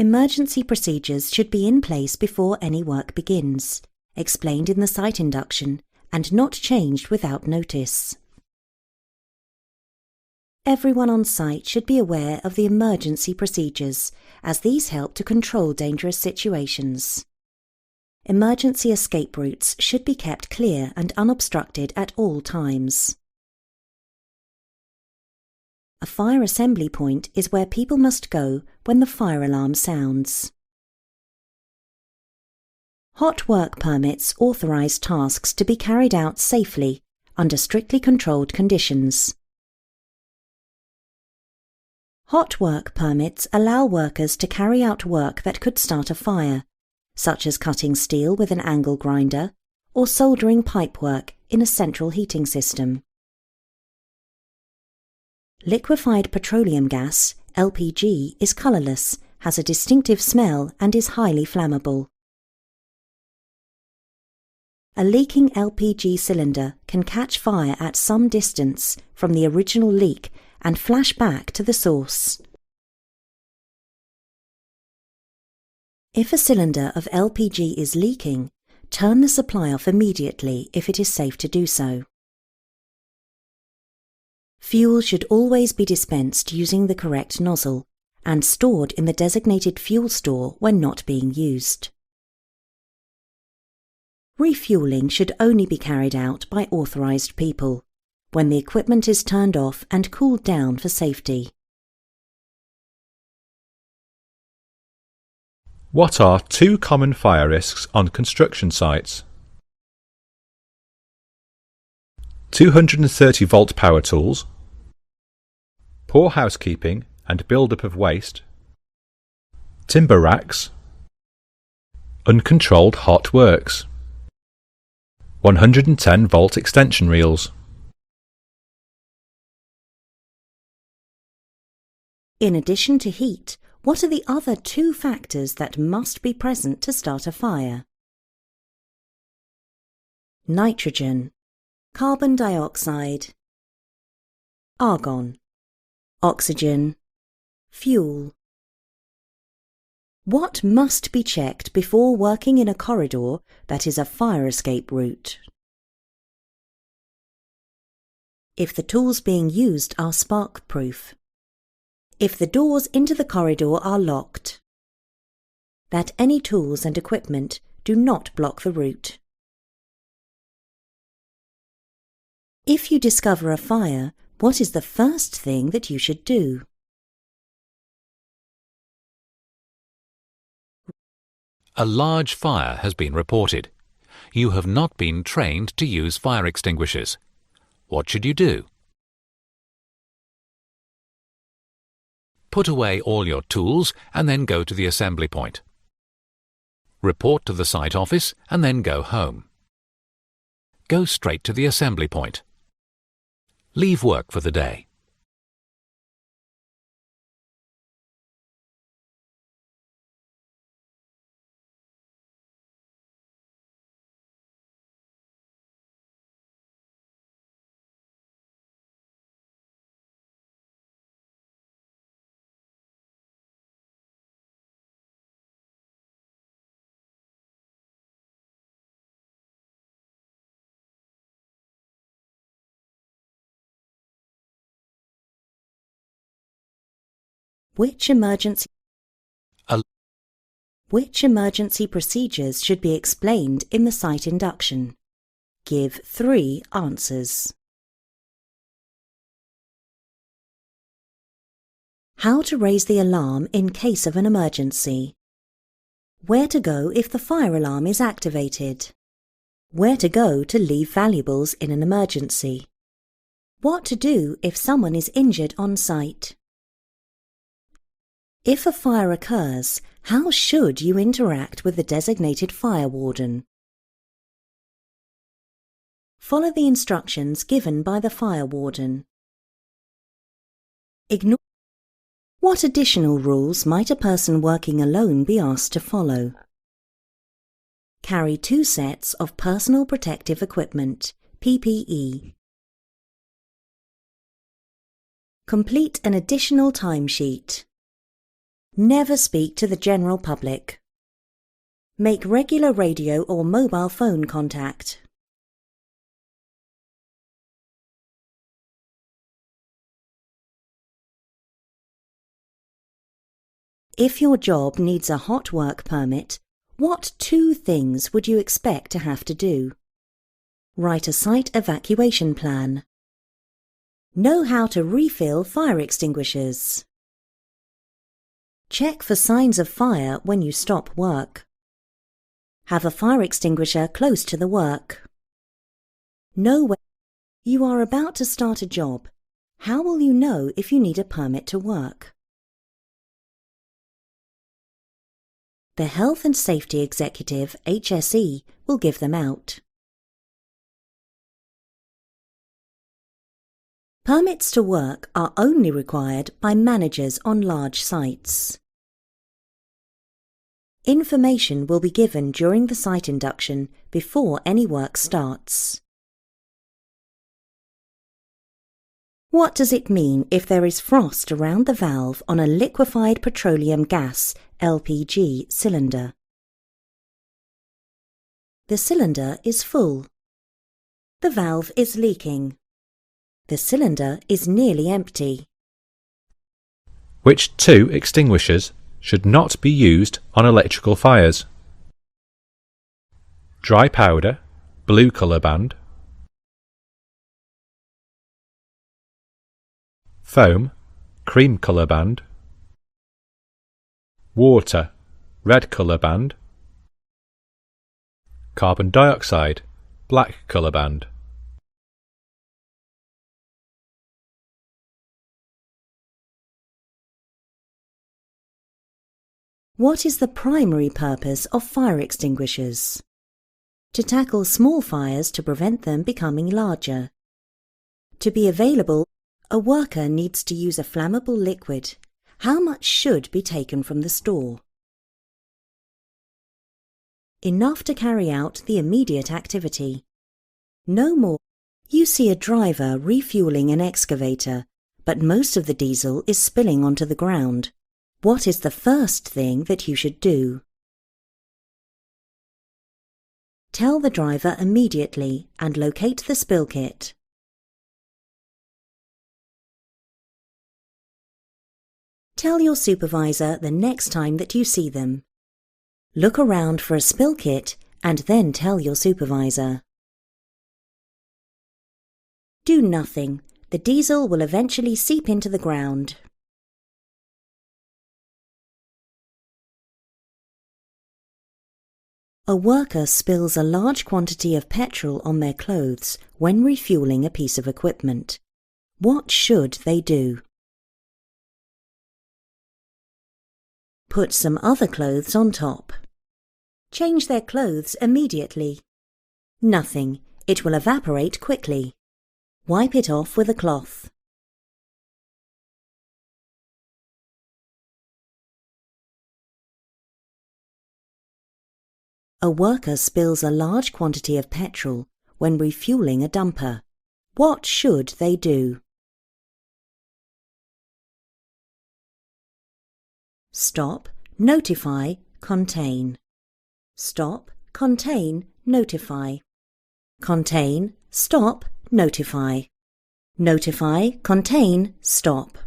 Emergency procedures should be in place before any work begins, explained in the site induction, and not changed without notice. Everyone on site should be aware of the emergency procedures, as these help to control dangerous situations. Emergency escape routes should be kept clear and unobstructed at all times. A fire assembly point is where people must go when the fire alarm sounds. Hot work permits authorise tasks to be carried out safely under strictly controlled conditions. Hot work permits allow workers to carry out work that could start a fire, such as cutting steel with an angle grinder or soldering pipework in a central heating system. Liquefied petroleum gas, LPG, is colourless, has a distinctive smell and is highly flammable. A leaking LPG cylinder can catch fire at some distance from the original leak and flash back to the source. If a cylinder of LPG is leaking, turn the supply off immediately if it is safe to do so. Fuel should always be dispensed using the correct nozzle and stored in the designated fuel store when not being used. Refuelling should only be carried out by authorised people, when the equipment is turned off and cooled down for safety. What are 2 common fire risks on construction sites? 230-volt power tools, poor housekeeping and build-up of waste, timber racks, uncontrolled hot works, 110-volt extension reels. In addition to heat, what are the other 2 factors that must be present to start a fire? Nitrogen, carbon dioxide, argon, oxygen, fuel. What must be checked before working in a corridor that is a fire escape route? If the tools being used are spark-proof. If the doors into the corridor are locked. That any tools and equipment do not block the route. If you discover a fire, what is the first thing that you should do? A large fire has been reported. You have not been trained to use fire extinguishers. What should you do? Put away all your tools and then go to the assembly point. Report to the site office and then go home. Go straight to the assembly point. Leave work for the day. Which emergency procedures should be explained in the site induction? Give 3 answers. How to raise the alarm in case of an emergency. Where to go if the fire alarm is activated. Where to go to leave valuables in an emergency. What to do if someone is injured on site. If a fire occurs, how should you interact with the designated fire warden? Follow the instructions given by the fire warden. Ignore. What additional rules might a person working alone be asked to follow? Carry 2 sets of personal protective equipment, PPE. Complete an additional timesheet. Never speak to the general public. Make regular radio or mobile phone contact. If your job needs a hot work permit, what 2 things would you expect to have to do? Write a site evacuation plan. Know how to refill fire extinguishers. Check for signs of fire when you stop work. Have a fire extinguisher close to the work. Know when you are about to start a job. How will you know if you need a permit to work? The Health and Safety Executive, HSE, will give them out. Permits to work are only required by managers on large sites. Information will be given during the site induction before any work starts. What does it mean if there is frost around the valve on a liquefied petroleum gas (LPG) cylinder? The cylinder is full. The valve is leaking. The cylinder is nearly empty. Which 2 extinguishers should not be used on electrical fires? Dry powder, blue colour band. Foam, cream colour band. Water, red colour band. Carbon dioxide, black colour band. What is the primary purpose of fire extinguishers? To tackle small fires to prevent them becoming larger. To be available, a worker needs to use a flammable liquid. How much should be taken from the store? Enough to carry out the immediate activity. No more. You see a driver refueling an excavator, but most of the diesel is spilling onto the ground. What is the first thing that you should do? Tell the driver immediately and locate the spill kit. Tell your supervisor the next time that you see them. Look around for a spill kit and then tell your supervisor. Do nothing. The diesel will eventually seep into the ground. A worker spills a large quantity of petrol on their clothes when refueling a piece of equipment. What should they do? Put some other clothes on top. Change their clothes immediately. Nothing. It will evaporate quickly. Wipe it off with a cloth. A worker spills a large quantity of petrol when refueling a dumper. What should they do? Stop, notify, contain. Stop, contain, notify. Contain, stop, notify. Notify, contain, stop.